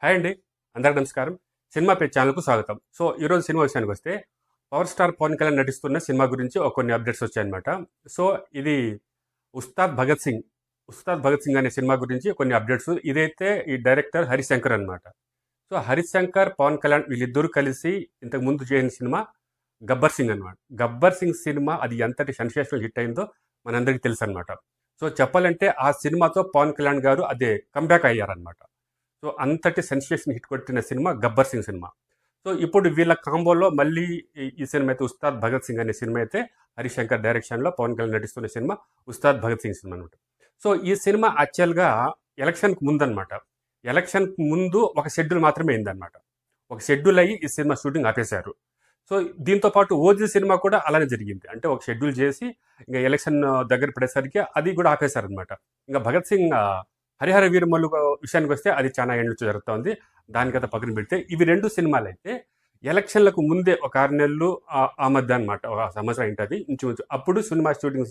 Hi అండి. అందరికీ నమస్కారం. సినిమా పేజ్ ఛానల్‌కు స్వాగతం. సో, ఈరోజు సినిమా విషయానికొస్తే, పవర్ స్టార్ పవన్ కళ్యాణ్ నటిస్తున్న సినిమా గురించి కొన్ని అప్డేట్స్ వచ్చాయన్నమాట. సో, ఇది 'ఉస్తాద్ భగత్ సింగ్' అనే సినిమా గురించి కొన్ని అప్డేట్స్. ఇదైతే ఈ డైరెక్టర్ హరిశంకర్ అన్నమాట. సో, హరిశంకర్, పవన్ కళ్యాణ్ వీళ్ళిద్దరూ కలిసి ఇంతకుముందు చేసిన సినిమా 'గబ్బర్ సింగ్' అన్నమాట. 'గబ్బర్ సింగ్' సినిమా అది ఎంతటి సెన్సేషనల్ హిట్ అయిందో మనందరికీ తెలుసన్నమాట. సో, చెప్పాలంటే ఆ సినిమాతో పవన్ కళ్యాణ్ గారు కమ్‌బ్యాక్ అయ్యారన్నమాట. సో, అంతటి సెన్సేషన్ హిట్ కొట్టిన cinema 'Gabbar Singh' cinema. So, ఇప్పుడు వీళ్ళ కాంబోలో మళ్ళీ ఈ సినిమా అయితే 'ఉస్తాద్ భగత్ సింగ్' అనే సినిమా అయితే హరిశంకర్ డైరెక్షన్‌లో పవన్ కళ్యాణ్ నటిస్తున్న సినిమా 'ఉస్తాద్ భగత్ సింగ్' సినిమా అనమాట. సో, ఈ సినిమా యాక్చువల్‌గా ఎలక్షన్‌కి ముందనమాట. ఎలక్షన్‌కి ముందు ఒక షెడ్యూల్ మాత్రమే అయిందనమాట. ఒక షెడ్యూల్ అయ్యి ఈ సినిమా షూటింగ్ ఆపేశారు. సో, దీంతో పాటు 'ఓజీ' సినిమా కూడా అలానే జరిగింది. అంటే ఒక షెడ్యూల్ చేసి ఇంక ఎలక్షన్ దగ్గర పడేసరికి అది కూడా ఆపేశారనమాట. ఇంక 'భగత్ సింగ్' 'హరిహర వీరమల్లు' విషయానికొస్తే అది చాలా ఏళ్ళ నుంచి జరుగుతోంది. దానికైతే పక్కన పెడితే ఇవి 2 సినిమాలైతే ఎలక్షన్‌లకు ముందే ఒక 6 నెలలు ఆ మధ్య అనమాట. ఒక సంవత్సరం అయింటది ఇంచుమించు. అప్పుడు సినిమా షూటింగ్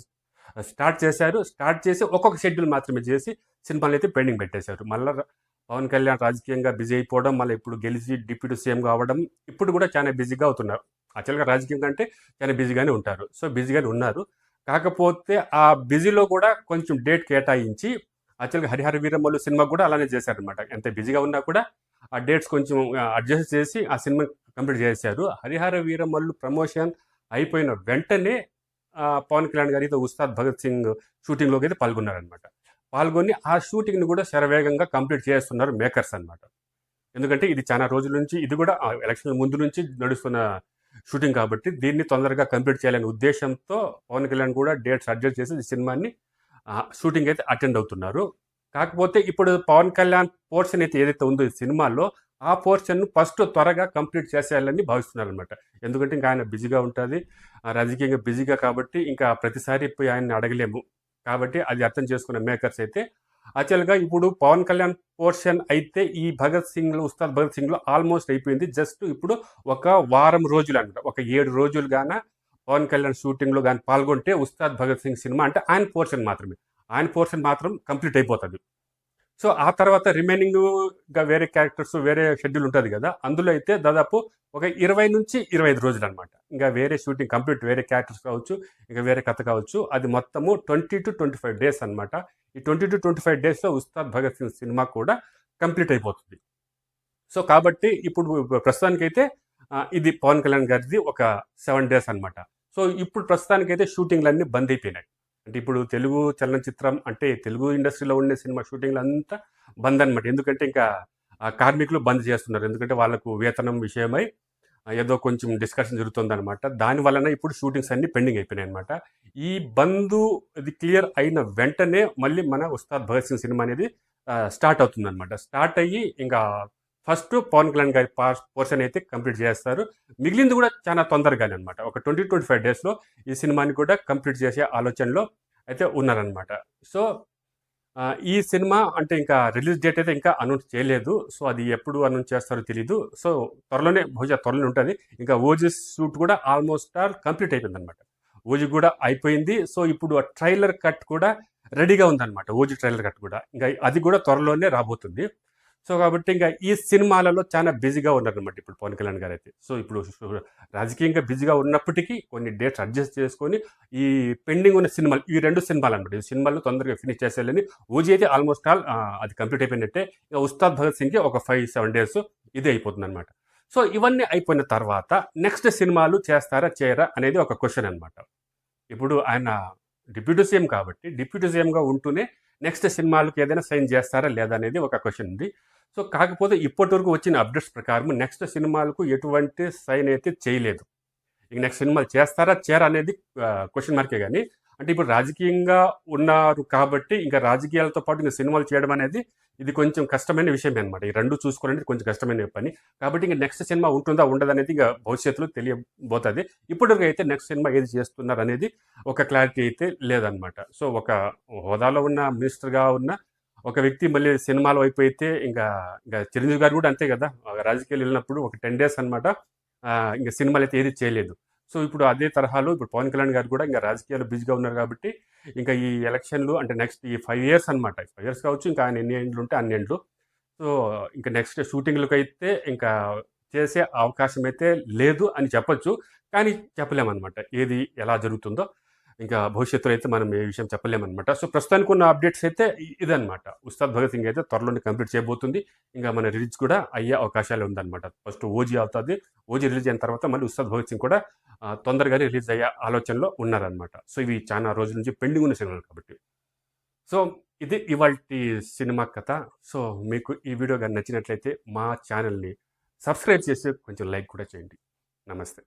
స్టార్ట్ చేశారు. స్టార్ట్ చేసి ఒక్కొక్క షెడ్యూల్ మాత్రమే చేసి సినిమాలైతే పెండింగ్ పెట్టేశారు. మళ్ళా పవన్ కళ్యాణ్ రాజకీయంగా బిజీ అయిపోవడం, మళ్ళీ ఇప్పుడు గెలిచి డిప్యూటీ సీఎంగా అవ్వడం, ఇప్పుడు కూడా చాలా బిజీగా అవుతున్నారు. యాక్చువల్‌గా రాజకీయంగా అంటే చాలా బిజీగానే ఉంటారు. సో, బిజీగానే ఉన్నారు. కాకపోతే ఆ బిజీలో కూడా కొంచెం డేట్ కేటాయించి యాక్చువల్‌గా 'హరిహర వీరమల్లు' సినిమా కూడా అలానే చేశారనమాట. ఎంత బిజీగా ఉన్నా కూడా ఆ డేట్స్ కొంచెం అడ్జస్ట్ చేసి ఆ సినిమా కంప్లీట్ చేశారు. 'హరిహర వీరమల్లు' ప్రమోషన్ అయిపోయిన వెంటనే పవన్ కళ్యాణ్ గారితో 'ఉస్తాద్ భగత్ సింగ్' షూటింగ్‌లోకి అయితే పాల్గొన్నారనమాట. పాల్గొని ఆ షూటింగ్‌ని కూడా శరవేగంగా కంప్లీట్ చేస్తున్నారు మేకర్స్ అనమాట. ఎందుకంటే ఇది చాలా రోజుల నుంచి ఇది కూడా ఎలక్షన్‌ల ముందు నుంచి నడుస్తున్న షూటింగ్ కాబట్టి దీన్ని తొందరగా కంప్లీట్ చేయాలనే ఉద్దేశంతో పవన్ కళ్యాణ్ కూడా డేట్స్ అడ్జస్ట్ చేసి ఈ సినిమాని షూటింగ్ అయితే అటెండ్ అవుతున్నారు. కాకపోతే ఇప్పుడు పవన్ కళ్యాణ్ పోర్షన్ అయితే ఏదైతే ఉందో ఈ సినిమాలో ఆ పోర్షన్‌ను ఫస్ట్ త్వరగా కంప్లీట్ చేసేయాలని భావిస్తున్నారనమాట. ఎందుకంటే ఇంకా ఆయన బిజీగా ఉంటది. రాజకీయంగా బిజీగా కాబట్టి ఇంకా ప్రతిసారి పోయి ఆయన్ని అడగలేము. కాబట్టి అది అర్థం చేసుకున్న మేకర్స్ అయితే యాక్చువల్‌గా ఇప్పుడు పవన్ కళ్యాణ్ పోర్షన్ అయితే ఈ 'ఉస్తాద్ భగత్ సింగ్'లో ఆల్మోస్ట్ అయిపోయింది. జస్ట్ ఇప్పుడు ఒక వారం రోజులు అనమాట. ఒక 7 రోజులు పవన్ కళ్యాణ్ షూటింగ్‌లో గాని పాల్గొంటే 'ఉస్తాద్ భగత్ సింగ్' సినిమా అంటే ఆయన పోర్షన్ మాత్రమే. ఆయన పోర్షన్ మాత్రం కంప్లీట్ అయిపోతది. సో, ఆ తర్వాత రిమైనింగ్‌గా వేరే క్యారెక్టర్స్ వేరే షెడ్యూల్ ఉంటది గదా! అందులో అయితే దాదాపు ఒక 20-25 రోజులనమాట. ఇంకా వేరే షూటింగ్ కంప్లీట్ వేరే క్యారెక్టర్స్ కావచ్చు, ఇక వేరే కథ కావచ్చు. అది మొత్తము 20-25 డేస్ అనమాట. ఈ 20-25 డేస్‌లో 'ఉస్తాద్ భగత్ సింగ్' సినిమా కూడా కంప్లీట్ అయిపోతుంది. సో, కాబట్టి ఇప్పుడు ప్రస్తుతానికైతే ఇది పవన్ కళ్యాణ్ గారిది ఒక 7 డేస్ అనమాట. సో, ఇప్పుడు ప్రస్తుతానికైతే షూటింగ్‌లన్నీ బంద్ అయిపోయినాయి. అంటే ఇప్పుడు తెలుగు చలనచిత్రం అంటే తెలుగు ఇండస్ట్రీలో ఉండే సినిమా షూటింగ్‌లంతా బంద్ అనమాట. ఎందుకంటే ఇంకా కార్మికులు బంద్ చేస్తున్నారు. ఎందుకంటే వాళ్ళకు వేతనం విషయమై ఏదో కొంచెం డిస్కషన్ జరుగుతుందనమాట. దాని వలన ఇప్పుడు షూటింగ్స్ అన్నీ పెండింగ్ అయిపోయినాయనమాట. ఈ బందు ఇది క్లియర్ అయిన వెంటనే మళ్ళీ మన 'ఉస్తాద్ భగత్ సింగ్' సినిమా అనేది స్టార్ట్ అవుతుందనమాట. స్టార్ట్ అయ్యి ఇంకా ఫస్ట్ పవన్ కళ్యాణ్ గారి పోర్షన్ అయితే కంప్లీట్ చేస్తారు. మిగిలింది కూడా చాలా తొందరగానే అనమాట. ఒక 20-25 డేస్‌లో ఈ సినిమాని కూడా కంప్లీట్ చేసే ఆలోచనలో అయితే ఉన్నారనమాట. సో, ఈ సినిమా అంటే ఇంకా రిలీజ్ డేట్ అయితే ఇంకా అనౌన్స్ చేయలేదు. సో, అది ఎప్పుడు అనౌన్స్ చేస్తారో తెలీదు. సో, బహుశా త్వరలోనే ఉంటది. ఇంకా 'ఓజీ' షూట్ కూడా ఆల్మోస్ట్ ఆల్ కంప్లీట్ అయిపోయిందనమాట. 'ఓజీ' కూడా అయిపోయింది. సో, ఇప్పుడు ఆ ట్రైలర్ కట్ కూడా రెడీగా ఉందనమాట. 'ఓజీ' ట్రైలర్ కట్ కూడా. ఇంకా అది కూడా త్వరలోనే రాబోతుంది. సో, కాబట్టి ఇంకా ఈ సినిమాలలో చాలా బిజీగా ఉన్నారనమాట ఇప్పుడు పవన్ కళ్యాణ్ గారైతే. సో, ఇప్పుడు రాజకీయంగా బిజీగా ఉన్నప్పటికీ కొన్ని డేట్స్ అడ్జస్ట్ చేసుకొని ఈ పెండింగ్ ఉన్న సినిమాలు ఈ 2 సినిమాలనమాట. ఈ సినిమాలు తొందరగా ఫినిష్ చేసేయాలని 'ఓజీ' అయితే ఆల్మోస్ట్ ఆల్ అది కంప్లీట్ అయిపోయినట్టే. ఇక 'ఉస్తాద్ భగత్ సింగ్‌కి' ఒక 5-7 డేస్ ఇదే అయిపోతుందనమాట. సో, ఇవన్నీ అయిపోయిన తర్వాత నెక్స్ట్ సినిమాలు చేస్తారా? చేయరా? అనేది ఒక క్వెషన్ అనమాట. ఇప్పుడు ఆయన డిప్యూటీ సీఎం కాబట్టి డిప్యూటీ సీఎంగా ఉంటూనే నెక్స్ట్ సినిమాలకు ఏదైనా సైన్ చేస్తారా? లేదా? అనేది ఒక క్వెషన్ ఉంది. సో, కాకపోతే ఇప్పటివరకు వచ్చిన అప్డేట్స్ ప్రకారం నెక్స్ట్ సినిమాలకు ఎటువంటి సైన్ అయితే చేయలేదు. ఇక నెక్స్ట్ సినిమాలు చేస్తారా? చేయరా? అనేది క్వెషన్ మార్కే గానీ, అంటే ఇప్పుడు రాజకీయంగా ఉన్నారు కాబట్టి ఇంకా రాజకీయాలతో పాటు ఇంక సినిమాలు చేయడం అనేది ఇది కొంచెం కష్టమైన విషయమే అనమాట. ఈ 2 చూసుకోవాలంటే కొంచెం కష్టమైన పని. కాబట్టి ఇంక నెక్స్ట్ సినిమా ఉంటుందా? ఉండదా? అనేది ఇక భవిష్యత్తులో తెలియబోతది. ఇప్పటివరకు అయితే నెక్స్ట్ సినిమా ఏది చేస్తున్నారనేది ఒక క్లారిటీ అయితే లేదనమాట. సో, ఒక హోదాలో ఉన్న మినిస్టర్‌గా ఉన్న ఒక వ్యక్తి మళ్ళీ సినిమాల వైపు అయితే ఇంకా చిరంజీవి గారు కూడా అంతే కదా! రాజకీయాలు వెళ్ళినప్పుడు ఒక 10 డేస్ అనమాట. ఇంక సినిమాలైతే ఏది చేయలేదు. సో, ఇప్పుడు అదే తరహాలో ఇప్పుడు పవన్ కళ్యాణ్ గారు కూడా ఇంకా రాజకీయాల్లో బిజీగా ఉన్నారు కాబట్టి ఇంకా ఈ ఎలక్షన్‌లు అంటే నెక్స్ట్ ఈ 5 ఇయర్స్ అనమాట. 5 ఇయర్స్ కావచ్చు ఇంకా ఆయన ఎన్ని ఏండ్లు ఉంటే అన్ని ఏండ్లు. సో ఇంకా నెక్స్ట్ షూటింగ్లకైతే ఇంకా చేసే అవకాశం అయితే లేదు అని చెప్పొచ్చు. కానీ చెప్పలేమనమాట. ఏది ఎలా జరుగుతుందో ఇంకా భవిష్యత్తులో అయితే మనం ఏ విషయం చెప్పలేమనమాట. సో ప్రస్తుతానికి ఉన్న అప్డేట్స్ అయితే ఇదనమాట. 'ఉస్తాద్ భగత్ సింగ్' అయితే త్వరలోనే కంప్లీట్ చేయబోతుంది. ఇంకా మన రిలీజ్ కూడా అయ్యే అవకాశాలు ఉందనమాట. ఫస్ట్ 'ఓజీ' అవుతది. 'ఓజీ' రిలీజ్ అయిన తర్వాత మళ్ళీ 'ఉస్తాద్ భగత్ సింగ్' కూడా తొందరగానే రిలీజ్ అయ్యే ఆలోచనలో ఉన్నారనమాట. సో ఇవి చాలా రోజుల నుంచి పెండింగ్ ఉన్న సినిమాలు కాబట్టి. సో ఇది ఇవాల్టి సినిమా కథ. సో మీకు ఈ వీడియో గాని నచ్చినట్లయితే మా ఛానల్‌ని సబ్స్క్రైబ్ చేసి కొంచెం లైక్ కూడా చేయండి. నమస్తే.